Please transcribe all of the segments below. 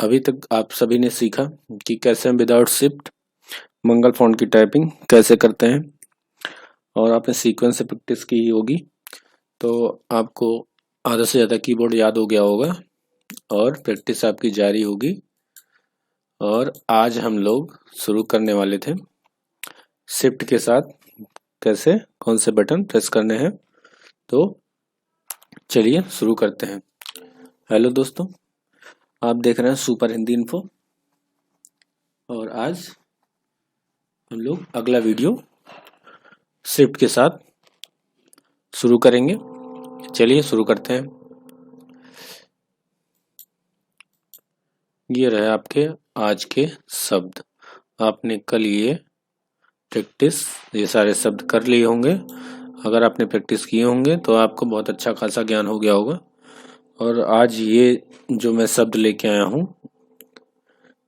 अभी तक आप सभी ने सीखा कि कैसे हम विदाउट शिफ्ट मंगल फॉन्ट की टाइपिंग कैसे करते हैं, और आपने सीक्वेंस से प्रैक्टिस की होगी तो आपको आधा से ज़्यादा कीबोर्ड याद हो गया होगा और प्रैक्टिस आपकी जारी होगी। और आज हम लोग शुरू करने वाले थे शिफ्ट के साथ कैसे कौन से बटन प्रेस करने हैं, तो चलिए शुरू करते हैं। हेलो दोस्तों, आप देख रहे हैं सुपर हिंदी इन्फो और आज हम लोग अगला वीडियो शिफ्ट के साथ शुरू करेंगे। चलिए शुरू करते हैं। ये रहे आपके आज के शब्द। आपने कल ये सारे शब्द कर लिए होंगे। अगर आपने प्रैक्टिस किए होंगे तो आपको बहुत अच्छा खासा ज्ञान हो गया होगा। और आज ये जो मैं शब्द लेके आया हूँ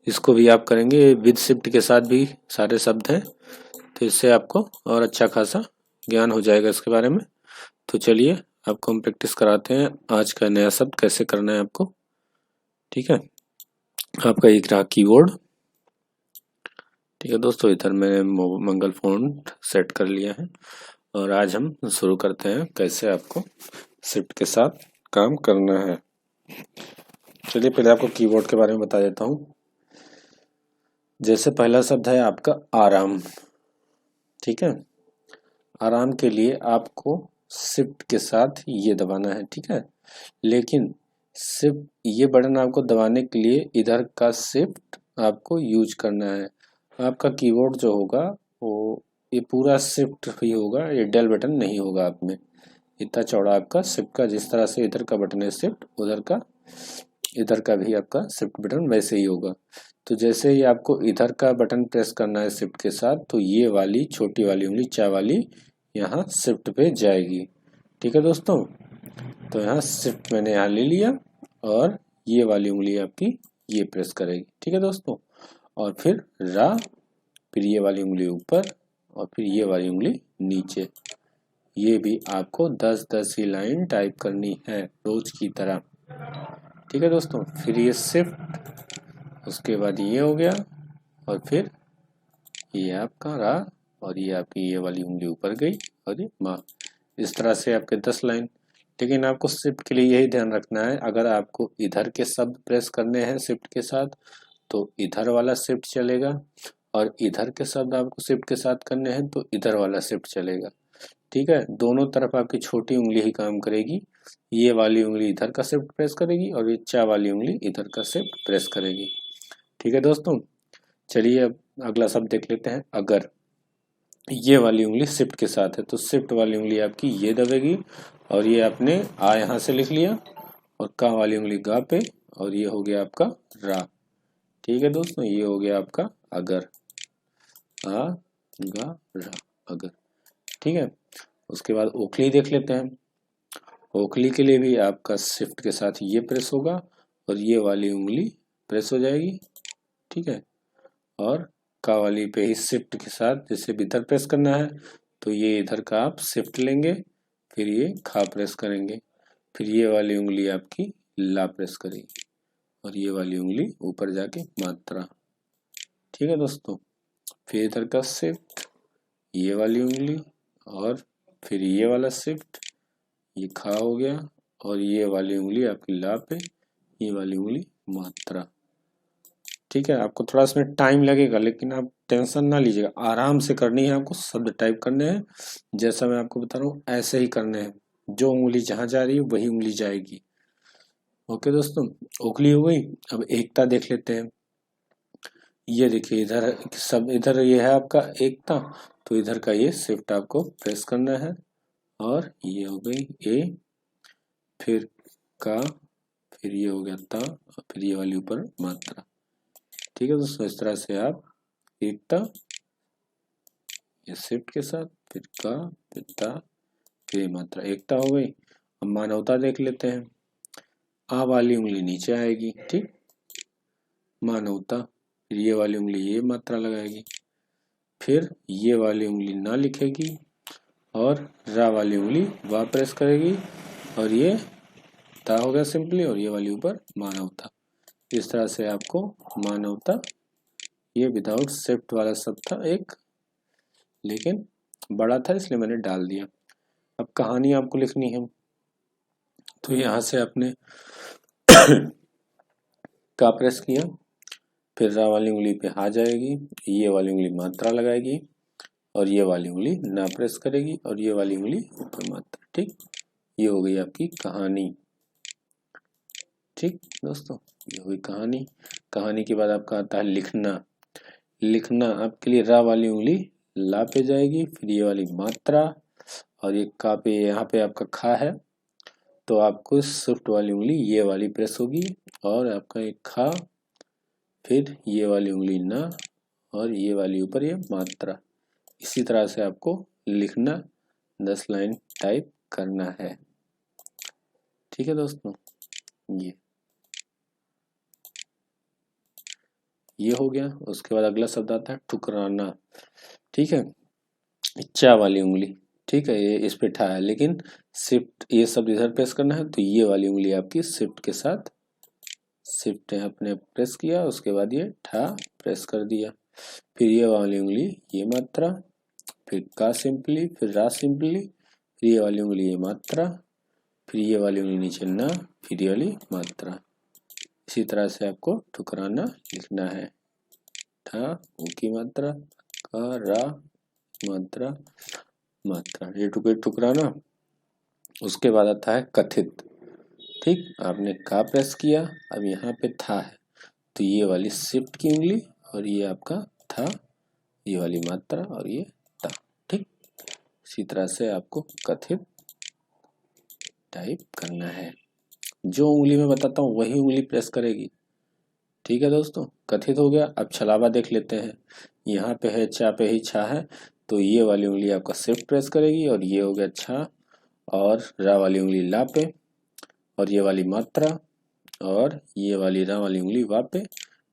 इसको भी आप करेंगे विद शिफ्ट के साथ, भी सारे शब्द हैं, तो इससे आपको और अच्छा खासा ज्ञान हो जाएगा इसके बारे में। तो चलिए आपको हम प्रैक्टिस कराते हैं आज का नया शब्द कैसे करना है आपको। ठीक है, आपका एक रहा कीबोर्ड। ठीक है दोस्तों, इधर मैंने मंगल फॉन्ट सेट कर लिया है और आज हम शुरू करते हैं कैसे आपको शिफ्ट के साथ काम करना है। चलिए पहले आपको कीबोर्ड के बारे में बता देता हूँ। जैसे पहला शब्द है आपका आराम। ठीक है, आराम के लिए आपको शिफ्ट के साथ ये दबाना है। ठीक है, लेकिन शिफ्ट ये बटन आपको दबाने के लिए इधर का शिफ्ट आपको यूज करना है। आपका कीबोर्ड जो होगा वो ये पूरा शिफ्ट ही होगा, ये डेल बटन नहीं होगा। आप में इतना चौड़ा आपका शिफ्ट का, जिस तरह से इधर का बटन है शिफ्ट, उधर का इधर का भी आपका शिफ्ट बटन वैसे ही होगा। तो जैसे ही आपको इधर का बटन प्रेस करना है शिफ्ट के साथ, तो ये वाली छोटी वाली उंगली चा वाली यहाँ शिफ्ट पे जाएगी। ठीक है दोस्तों, तो यहाँ शिफ्ट मैंने यहाँ ले लिया और ये वाली उंगली आपकी ये प्रेस करेगी। ठीक है दोस्तों, और फिर रा, फिर ये वाली उंगली ऊपर और फिर ये वाली उंगली नीचे। ये भी आपको 10-10 ही लाइन टाइप करनी है रोज की तरह। ठीक है दोस्तों, फिर ये शिफ्ट, उसके बाद ये हो गया और फिर ये आपका रा और ये आपकी ये वाली उंगली ऊपर गई और ये माँ। इस तरह से आपके 10 लाइन। लेकिन आपको शिफ्ट के लिए यही ध्यान रखना है, अगर आपको इधर के शब्द प्रेस करने हैं शिफ्ट के साथ तो इधर वाला शिफ्ट चलेगा, और इधर के शब्द आपको शिफ्ट के साथ करने हैं तो इधर वाला शिफ्ट चलेगा। ठीक है, दोनों तरफ आपकी छोटी उंगली ही काम करेगी। ये वाली उंगली इधर का शिफ्ट प्रेस करेगी और ये चा वाली उंगली इधर का शिफ्ट प्रेस करेगी। ठीक है दोस्तों, चलिए अब अगला शब्द देख लेते हैं। अगर ये वाली उंगली शिफ्ट के साथ है तो शिफ्ट वाली उंगली आपकी ये दबेगी और ये आपने आ यहाँ से लिख लिया और का वाली उंगली गा पे, और ये हो गया आपका रा। ठीक है दोस्तों, ये हो गया आपका अगर, आ गा रा अगर। ठीक है, उसके बाद ओखली देख लेते हैं। ओखली के लिए भी आपका शिफ्ट के साथ ये प्रेस होगा और ये वाली उंगली प्रेस हो जाएगी। ठीक है, और का वाली पे ही शिफ्ट के साथ जैसे इधर प्रेस करना है तो ये इधर का आप शिफ्ट लेंगे, फिर ये खा प्रेस करेंगे, फिर ये वाली उंगली आपकी ला प्रेस करेगी और ये वाली उंगली ऊपर जाके मात्रा। ठीक है दोस्तों, फिर इधर का शिफ्ट, ये वाली उंगली और फिर ये वाला शिफ्ट, ये खा हो गया और ये वाली उंगली आपकी ला पे, ये वाली उंगली मात्रा। ठीक है, आपको थोड़ा इसमें टाइम लगेगा लेकिन आप टेंशन ना लीजिएगा, आराम से करनी है आपको, शब्द टाइप करने हैं जैसा मैं आपको बता रहा हूँ ऐसे ही करने हैं। जो उंगली जहाँ जा रही है वही उंगली जाएगी। ओके दोस्तों, ओखली हो गई। अब एकता देख लेते हैं। ये देखिए इधर सब, इधर ये है आपका एकता, तो इधर का ये शिफ्ट आपको प्रेस करना है और ये हो गई ए, फिर का, फिर ये हो गया ता और फिर ये वाली ऊपर मात्रा। ठीक है दोस्तों, इस तरह से आप एकता, ये शिफ्ट के साथ, फिर का, फिर ता, फिर मात्रा, एकता हो गई। अब मानवता देख लेते हैं। आ वाली उंगली नीचे आएगी, ठीक, मानवता, फिर ये वाली उंगली ये मात्रा लगाएगी, फिर ये वाली उंगली ना लिखेगी और रा वाली उंगली वा प्रेस करेगी और ये ता हो गया सिंपली और ये वाली ऊपर मानवता। इस तरह से आपको मानवता, ये विदाउट शिफ्ट वाला शब्द था एक, लेकिन बड़ा था इसलिए मैंने डाल दिया। अब कहानी आपको लिखनी है, तो यहाँ से आपने का प्रेस किया, फिर रा वाली उंगली पे आ जाएगी, ये वाली उंगली मात्रा लगाएगी और ये वाली उंगली ना प्रेस करेगी और ये वाली उंगली ऊपर मात्रा। ठीक, ये हो गई आपकी कहानी। ठीक दोस्तों, ये हुई कहानी। कहानी के बाद आपका आता है लिखना। लिखना आपके लिए रा वाली उंगली ला पे जाएगी, फिर ये वाली मात्रा और ये का पे, यहाँ पे आपका खा है तो आपको शिफ्ट वाली उंगली ये वाली प्रेस होगी और आपका एक खा, फिर ये वाली उंगली ना और ये वाली ऊपर ये मात्रा। इसी तरह से आपको लिखना 10 लाइन टाइप करना है। ठीक है दोस्तों, ये हो गया। उसके बाद अगला शब्द आता है ठुकराना। ठीक है, चा वाली उंगली, ठीक है, ये इस पे ठा है लेकिन शिफ्ट, ये शब्द इधर प्रेस करना है तो ये वाली उंगली आपकी शिफ्ट के साथ, शिफ्ट आपने प्रेस किया, उसके बाद ये ठा प्रेस कर दिया, फिर ये वाली उंगली ये मात्रा, फिर का सिंपली, फिर रा सिंपली, फिर ये वाली उंगली ये मात्रा, फिर ये वाली उंगली नीचे ना, फिर ये वाली मात्रा। इसी तरह से आपको ठुकराना लिखना है। ठा ऊ की मात्रा, का रा मात्रा मात्रा, ये ठुकराना। उसके बाद आता है कथित। ठीक, आपने का प्रेस किया, अब यहाँ पे था है तो ये वाली शिफ्ट की उंगली और ये आपका था, ये वाली मात्रा और ये ता। ठीक, इसी तरह से आपको कथित टाइप करना है। जो उंगली मैं बताता हूँ वही उंगली प्रेस करेगी। ठीक है दोस्तों, कथित हो गया। अब छलावा देख लेते हैं। यहाँ पे है चा पे ही छा है तो ये वाली उंगली आपका शिफ्ट प्रेस करेगी और ये हो गया छा, और रा वाली उंगली ला पे और ये वाली मात्रा और ये वाली रा वाली उंगली वा पे,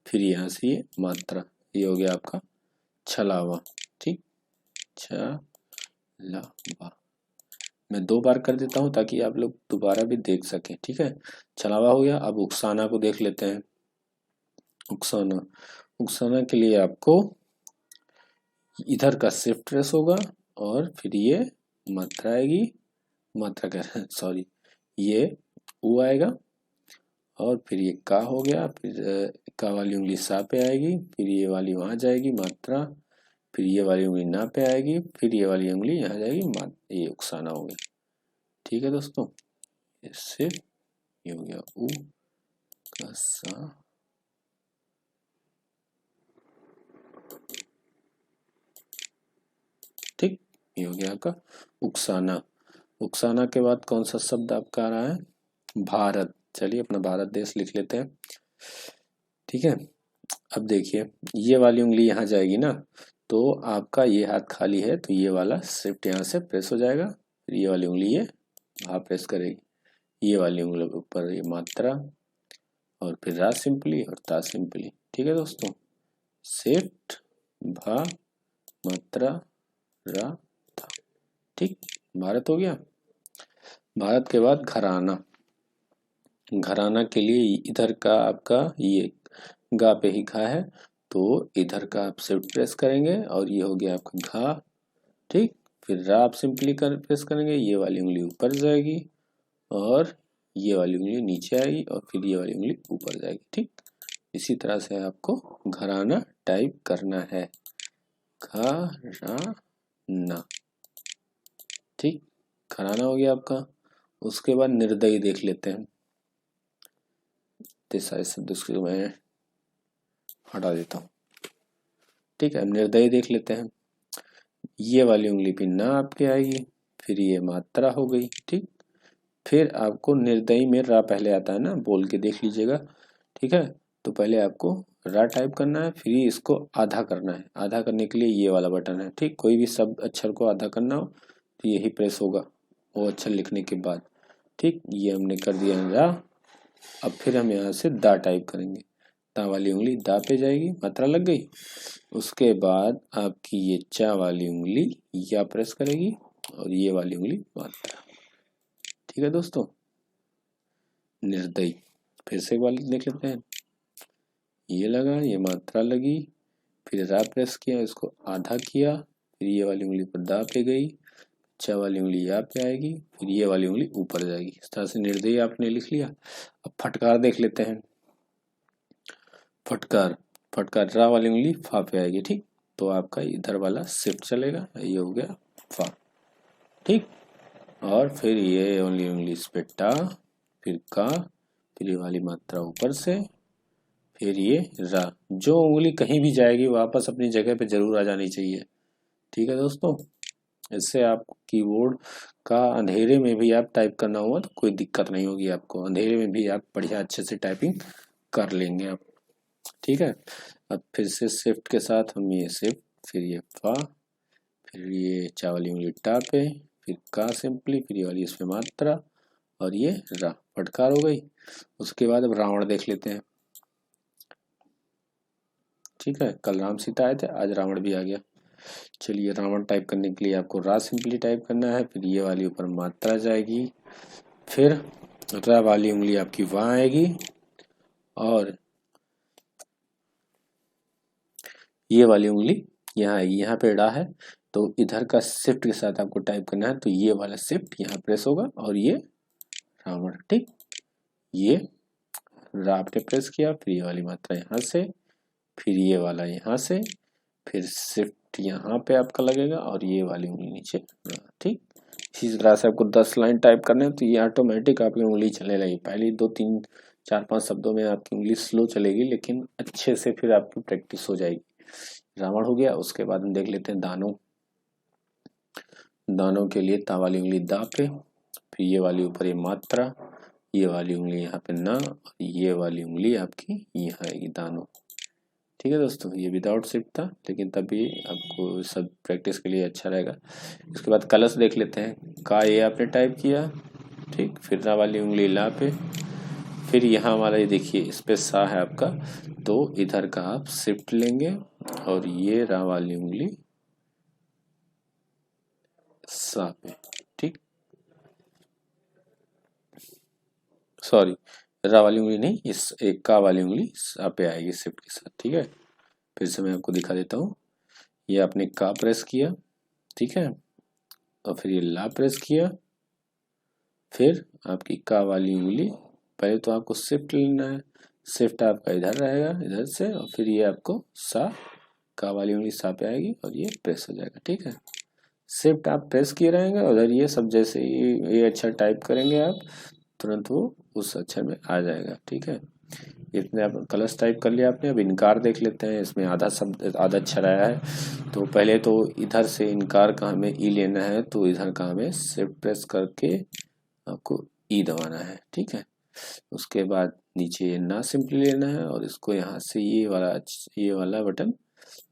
फिर यहाँ से ये मात्रा, ये हो गया आपका छलावा। ठीक, छलावा मैं 2 बार कर देता हूँ ताकि आप लोग दोबारा भी देख सकें। ठीक है, छलावा हो गया। अब उकसाना को देख लेते हैं। उकसाना, उकसाना के लिए आपको इधर का शिफ्ट प्रेस होगा और फिर ये मात्रा आएगी, मात्रा कह रहे हैं सॉरी, ये ऊ आएगा और फिर ये का हो गया, फिर का वाली उंगली सा पे आएगी, फिर ये वाली वहां जाएगी मात्रा, फिर ये वाली उंगली ना पे आएगी, फिर ये वाली उंगली यहाँ जाएगी, ये उकसाना हो गया। ठीक है दोस्तों, इससे ये हो गया ऊ का सा। ठीक, ये हो गया आपका उकसाना। उकसाना के बाद कौन सा शब्द आपका आ रहा है? भारत। चलिए अपना भारत देश लिख लेते हैं। ठीक है, अब देखिए ये वाली उंगली यहाँ जाएगी ना, तो आपका ये हाथ खाली है तो ये वाला शिफ्ट यहाँ से प्रेस हो जाएगा, फिर ये वाली उंगली ये वहाँ प्रेस करेगी, ये वाली उंगली के ऊपर ये मात्रा और फिर रा सिंपली और ता सिंपली। ठीक है दोस्तों, शिफ्ट भा मात्रा रा ता। ठीक, भारत हो गया। भारत के बाद घराना। घराना के लिए इधर का आपका ये गा पे ही घा है तो इधर का आप शिफ्ट प्रेस करेंगे और ये हो गया आपका घा। ठीक, फिर रा आप सिंपली प्रेस करेंगे, ये वाली उंगली ऊपर जाएगी और ये वाली उंगली नीचे आएगी और फिर ये वाली उंगली ऊपर जाएगी। ठीक, इसी तरह से आपको घराना टाइप करना है, घराना। ठीक, घराना हो गया आपका। उसके बाद निर्दयी देख लेते हैं। सारे शब्द उसको मैं हटा देता हूँ। ठीक है, निर्दयी देख लेते हैं। ये वाली उंगली भी ना आपके आएगी, फिर ये मात्रा हो गई। ठीक, फिर आपको निर्दयी में रा पहले आता है ना, बोल के देख लीजिएगा। ठीक है, तो पहले आपको रा टाइप करना है, फिर इसको आधा करना है। आधा करने के लिए ये वाला बटन है। ठीक, कोई भी शब्द अक्षर को आधा करना हो तो यही प्रेस होगा वो अक्षर लिखने के बाद। ठीक, ये हमने कर दिया रा। अब फिर हम यहाँ से दा टाइप करेंगे। दा वाली उंगली दा पे जाएगी, मात्रा लग गई। उसके बाद आपकी ये चा वाली उंगली या प्रेस करेगी और ये वाली उंगली मात्रा। ठीक है दोस्तों, निर्दयी फिर से एक बार देख लेते हैं। ये लगा, ये मात्रा लगी, फिर रा प्रेस किया, इसको आधा किया, फिर ये वाली उंगली पर दा पे गई, चा वाली उंगली यहाँ पे आएगी, फिर ये वाली उंगली ऊपर जाएगी। इस तरह से निर्देय आपने लिख लिया। अब फटकार देख लेते हैं। फटकार, फटकार रा वाली उंगली फा पे आएगी, ठीक। तो आपका इधर वाला शिफ्ट चलेगा, ये हो गया फा, ठीक। और फिर ये वाली उंगली इस पे टा, फिर का, फिर ये वाली मात्रा ऊपर से, फिर ये रा। जो उंगली कहीं भी जाएगी वापस अपनी जगह पे जरूर आ जानी चाहिए, ठीक है दोस्तों। इससे आप कीबोर्ड का अंधेरे में भी आप टाइप करना हुआ तो कोई दिक्कत नहीं होगी आपको, अंधेरे में भी आप बढ़िया अच्छे से टाइपिंग कर लेंगे आप, ठीक है। अब फिर से शिफ्ट के साथ हम ये शिफ्ट, फिर ये फा, फिर ये चा वाली उंगली टा पे, फिर का सिंपली, फिर ये वाली इसमें मात्रा, और ये रा, फटकार हो गई। उसके बाद अब रावण देख लेते हैं, ठीक है। कल राम सीता आए थे, आज रावण भी आ गया। चलिए, रावण टाइप करने के लिए आपको रा सिंपली टाइप करना है, फिर ये वाली ऊपर मात्रा जाएगी, फिर रा वाली उंगली आपकी वहां आएगी, और ये वाली उंगली यहाँ आएगी। यहाँ पे रा है तो इधर का शिफ्ट के साथ आपको टाइप करना है, तो ये वाला शिफ्ट यहाँ प्रेस होगा और ये रावण, ठीक। ये रा आपने प्रेस किया, फिर ये वाली मात्रा यहाँ से, फिर ये वाला यहाँ से, फिर शिफ्ट यहाँ पे आपका लगेगा और ये वाली उंगली नीचे, ठीक। इसी तरह से आपको 10 लाइन टाइप करने हैं तो ये ऑटोमेटिक आपकी उंगली चलने लगी। पहले 2 3 4 5 शब्दों में आपकी उंगली स्लो चलेगी, लेकिन अच्छे से फिर आपकी प्रैक्टिस हो जाएगी। रावण हो गया। उसके बाद हम देख लेते हैं दानों। दानों के लिए ता वाली उंगली दा पे, फिर ये वाली ऊपर ये मात्रा, ये वाली उंगली यहाँ पे ना, और ये वाली उंगली आपकी यहाँ आएगी दानों, ठीक है दोस्तों। ये विदाउट शिफ्ट था, लेकिन तब भी आपको सब प्रैक्टिस के लिए अच्छा रहेगा। इसके बाद कलश देख लेते हैं। का ये आपने टाइप किया, ठीक। फिर रा वाली उंगली ला पे, फिर यहाँ वाला ये देखिए इस पे सा है आपका, तो इधर का आप शिफ्ट लेंगे और ये रा वाली उंगली सा पे, ठीक। सॉरी, रा वाली उंगली नहीं, इस एक का वाली उंगली सा पे आएगी शिफ्ट के साथ, ठीक है। फिर से मैं आपको दिखा देता हूँ। ये आपने का प्रेस किया, ठीक है, और फिर ये ला प्रेस किया, फिर आपकी का वाली उंगली, पहले तो आपको शिफ्ट लेना है, शिफ्ट आपका इधर रहेगा इधर से, और फिर ये आपको सा, का वाली उंगली सा पे आएगी और ये प्रेस हो जाएगा, ठीक है। शिफ्ट आप प्रेस किए रहेंगे, उधर ये सब जैसे ये अक्षर टाइप करेंगे आप, तुरंत वो उस अक्षर में आ जाएगा, ठीक है। इतने आप कलश टाइप कर लिया आपने। अब इनकार देख लेते हैं। इसमें आधा शब्द आधा अक्षर आया है, तो पहले तो इधर से इनकार का हमें ई लेना है, तो इधर का हमें शिफ्ट प्रेस करके आपको ई दबाना है, ठीक है। उसके बाद नीचे ये ना सिंपली लेना है और इसको यहाँ से ये वाला बटन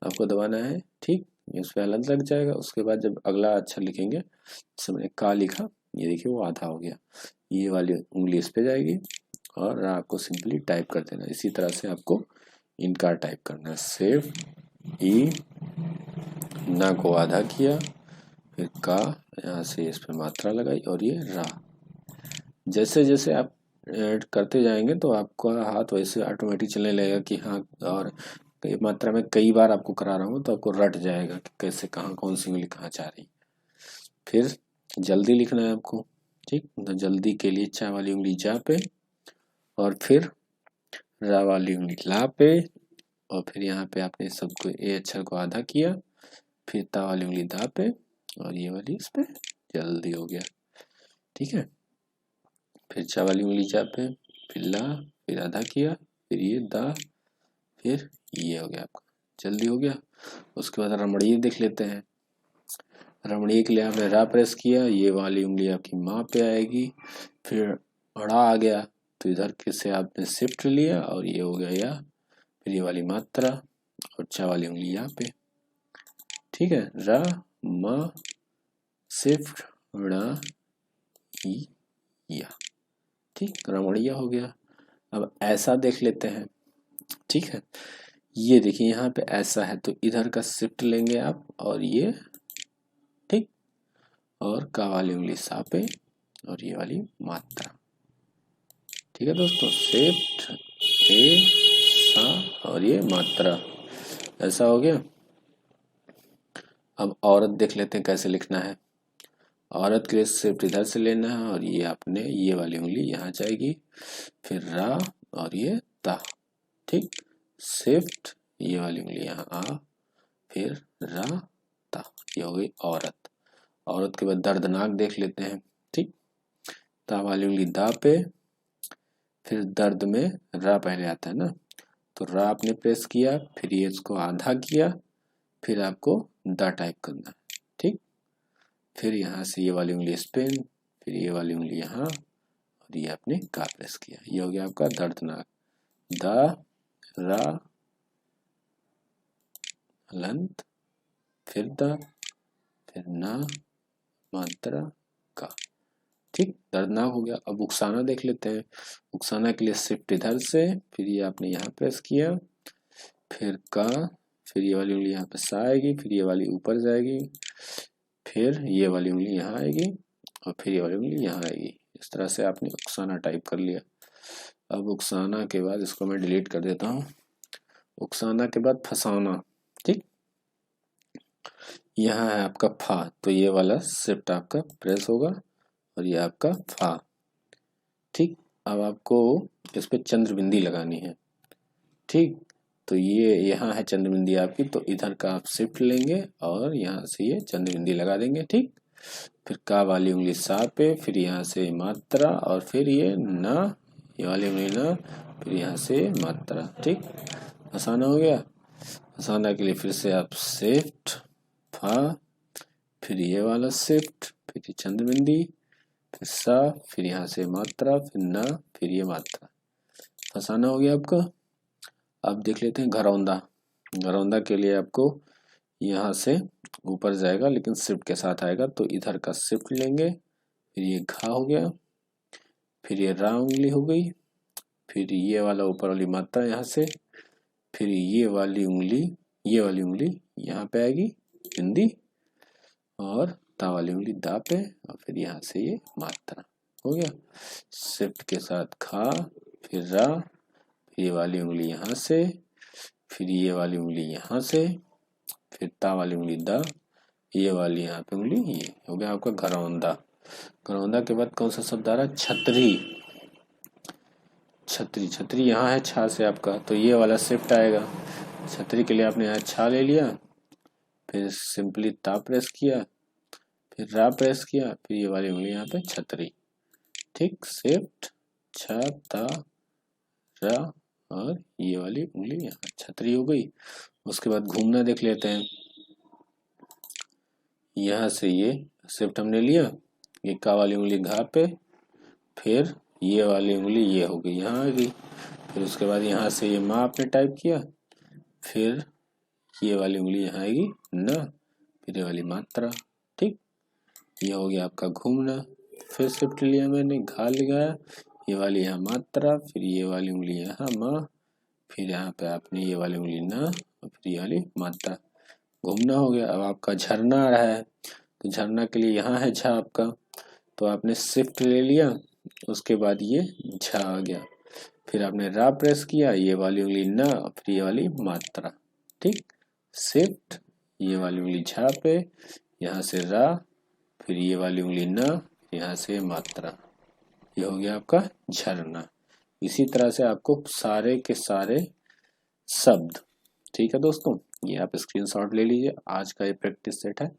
आपको दबाना है, ठीक। इस पे अलग लग जाएगा। उसके बाद जब अगला अक्षर लिखेंगे, जैसे मैंने का लिखा, ये देखिए वो आधा हो गया, ये वाली उंगली इस पे जाएगी और रा को सिंपली टाइप कर देना। इसी तरह से आपको इनकार टाइप करना है। सेव ई, ना को आधा किया, फिर का, यहाँ से इस पे मात्रा लगाई और ये रा। जैसे जैसे आप ऐड करते जाएंगे तो आपका हाथ वैसे ऑटोमेटिक चलने लगेगा कि हाँ, और कई मात्रा में कई बार आपको करा रहा हूँ तो आपको रट जाएगा कि कैसे कहाँ कौन सी उंगली कहाँ जा रही। फिर जल्दी लिखना है आपको, ठीक। तो जल्दी के लिए चा वाली उंगली जा पे, और फिर रा वाली उंगली ला पे, और फिर यहाँ पे आपने सबको ए अक्षर को आधा किया, फिर ता वाली उंगली दा पे, और ये वाली इस पे, जल्दी हो गया, ठीक है। फिर चा वाली उंगली जा पे, फिर ला, फिर आधा किया, फिर ये दा, फिर ये हो गया आपका, जल्दी हो गया। उसके बाद रमणीय देख लेते हैं। रमणीय के लिए आपने रा प्रेस किया, ये वाली उंगली आपकी माँ पे आएगी, फिर अड़ा आ गया तो इधर के से आपने शिफ्ट लिया और ये हो गया या, फिर ये वाली मात्रा और चा वाली उंगली यहाँ पे, ठीक है। रा मा शिफ्ट ड़ा ई या, ठीक, रमणीय हो गया। अब ऐसा देख लेते हैं, ठीक है। ये देखिए यहाँ पे ऐसा है तो इधर का शिफ्ट लेंगे आप और ये, ठीक, और का वाली उंगली सा पे और ये वाली मात्रा, ठीक है दोस्तों। शिफ्ट ए सा और ये मात्रा, ऐसा हो गया। अब औरत देख लेते हैं कैसे लिखना है। औरत के लिए शिफ्ट इधर से लेना है और ये आपने ये वाली उंगली यहाँ जाएगी, फिर रा और ये ता, ठीक। शिफ्ट ये वाली उंगली यहाँ आ, फिर रा ता, ये हो गई औरत। औरत के बाद दर्दनाक देख लेते हैं, ठीक। ता वाली उंगली दा पे, फिर दर्द में रा पहले आता है ना, तो रा आपने प्रेस किया, फिर ये इसको आधा किया, फिर आपको दा टाइप करना है, ठीक। फिर यहाँ से ये वाली उंगली स्पेन, फिर ये वाली उंगली यहाँ, और ये आपने का प्रेस किया। ये हो गया आपका दर्दनाक। दा रा हलंत, फिर दा, फिर ना, मात्रा का, ठीक। दर्दनाक हो गया। अब उकसाना देख लेते हैं। उकसाना के लिए शिफ्ट इधर से, फिर ये आपने यहाँ प्रेस किया, फिर का, फिर ये वाली उंगली यहाँ पे सा आएगी, फिर ये वाली ऊपर जाएगी, फिर ये वाली उंगली यहाँ आएगी और फिर ये वाली उंगली यहाँ आएगी। इस तरह से आपने उकसाना टाइप कर लिया। अब उकसाना के बाद इसको मैं डिलीट कर देता हूँ। उकसाना के बाद फसाना, ठीक। यहाँ है आपका फा, तो ये वाला शिफ्ट आपका प्रेस होगा और ये आपका फा, ठीक। अब आपको इस पे चंद्रबिंदी लगानी है, ठीक। तो ये यहाँ है चंद्रबिंदी आपकी, तो इधर का आप शिफ्ट लेंगे और यहाँ से ये चंद्रबिंदी लगा देंगे, ठीक। फिर का वाली उंगली सा पे, फिर यहाँ से मात्रा और फिर ये ना, ये वाली उंगली ना, फिर यहाँ से मात्रा, ठीक। आसान हो गया। आसान के लिए फिर से आप शिफ्ट फा, फिर ये वाला शिफ्ट, फिर ये चंद्रबिंदी, फिर सा, फिर यहाँ से मात्रा, फिर ना, फिर ये मात्रा। आसान हो गया आपका। अब देख लेते हैं घरौंदा। घरौंदा के लिए आपको यहाँ से ऊपर जाएगा लेकिन शिफ्ट के साथ आएगा, तो इधर का शिफ्ट लेंगे, फिर ये घा हो गया, फिर ये रा उंगली हो गई, फिर ये वाला ऊपर वाली मात्रा यहाँ से, फिर ये वाली उंगली यहाँ पे आएगी बिंदी, और ता वाली उंगली दा पे, और फिर यहाँ से ये मात्रा हो गया। शिफ्ट के साथ खा, फिर रा, फिर ये वाली उंगली यहाँ से, फिर ये वाली उंगली यहाँ से, फिर ता वाली उंगली दा, ये वाली यहाँ पे उंगली, ये हो गया आपका घरौंदा। घरौंदा के बाद कौन सा शब्द आ रहा है? छतरी। छतरी, छतरी यहाँ है छा से आपका, तो ये वाला शिफ्ट आएगा। छतरी के लिए आपने यहाँ छा ले लिया, फिर सिंपली ता प्रेस किया, फिर रा प्रेस किया, फिर ये वाली उंगली यहाँ पे छतरी, ठीक। शिफ्ट छा ता रा और ये वाली उंगली यहाँ छतरी हो गई। उसके बाद घूमना देख लेते हैं। यहाँ से ये शिफ्ट हमने लिया, ये का वाली उंगली घा पे, फिर ये वाली उंगली ये हो गई यहाँ आ गई, फिर उसके बाद यहाँ से ये माँ आपने टाइप किया, फिर ये वाली उंगली यहाँ आएगी ना, फिर ये वाली मात्रा, ठीक। ये हो गया आपका घूमना। फिर शिफ्ट लिया मैंने, घा लगाया, ये वाली यहाँ मात्रा, फिर ये वाली उंगली यहाँ माँ, फिर यहाँ पे आपने ये वाली उंगली ना और फिर ये वाली मात्रा, घूमना हो गया। अब आपका झरना आ रहा है, तो झरना के लिए यहाँ है झा आपका, तो आपने शिफ्ट ले लिया, उसके बाद ये झा आ गया, फिर आपने रा प्रेस किया, ये वाली उंगली ना, फिर ये वाली मात्रा, ठीक। शिफ्ट ये वाली उंगली झा पे, यहाँ से रा, फिर ये वाली उंगली ना, यहाँ से मात्रा, ये हो गया आपका झरना। इसी तरह से आपको सारे के सारे शब्द, ठीक है दोस्तों, ये आप स्क्रीनशॉट ले लीजिए। आज का ये प्रैक्टिस सेट है,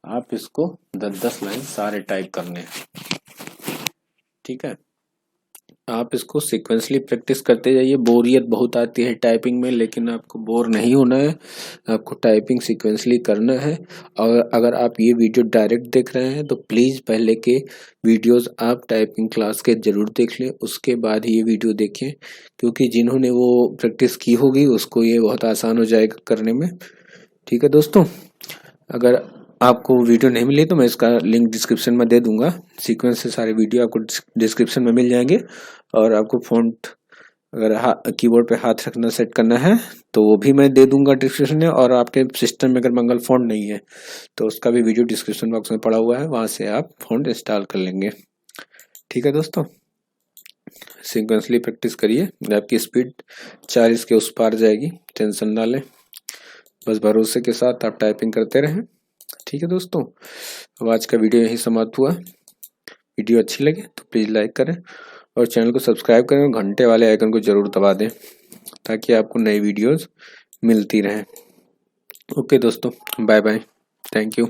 आप इसको 10-10 लाइन सारे टाइप करने हैं, ठीक है। आप इसको सीक्वेंसली प्रैक्टिस करते जाइए। बोरियत बहुत आती है टाइपिंग में, लेकिन आपको बोर नहीं होना है, आपको टाइपिंग सीक्वेंसली करना है। और अगर आप ये वीडियो डायरेक्ट देख रहे हैं तो प्लीज़ पहले के वीडियोस आप टाइपिंग क्लास के ज़रूर देख लें, उसके बाद ही ये वीडियो देखें, क्योंकि जिन्होंने वो प्रैक्टिस की होगी उसको ये बहुत आसान हो जाएगा करने में, ठीक है दोस्तों। अगर आपको वीडियो नहीं मिली तो मैं इसका लिंक डिस्क्रिप्शन में दे दूंगा। सीक्वेंस से सारे वीडियो आपको डिस्क्रिप्शन में मिल जाएंगे। और आपको फ़ॉन्ट अगर कीबोर्ड पे हाथ रखना सेट करना है तो वो भी मैं दे दूंगा डिस्क्रिप्शन में। और आपके सिस्टम में अगर मंगल फ़ॉन्ट नहीं है तो उसका भी वीडियो डिस्क्रिप्शन बॉक्स में पड़ा हुआ है, वहाँ से आप फ़ॉन्ट इंस्टॉल कर लेंगे, ठीक है दोस्तों। सिक्वेंसली प्रैक्टिस करिए, आपकी स्पीड 40 के उस पार जाएगी। टेंशन ना लें, बस भरोसे के साथ आप टाइपिंग करते रहें। ठीक है दोस्तों, अब आज का वीडियो यहीं समाप्त हुआ। वीडियो अच्छी लगे तो प्लीज़ लाइक करें और चैनल को सब्सक्राइब करें और घंटे वाले आइकन को ज़रूर दबा दें ताकि आपको नई वीडियोस मिलती रहें। ओके दोस्तों, बाय बाय, थैंक यू।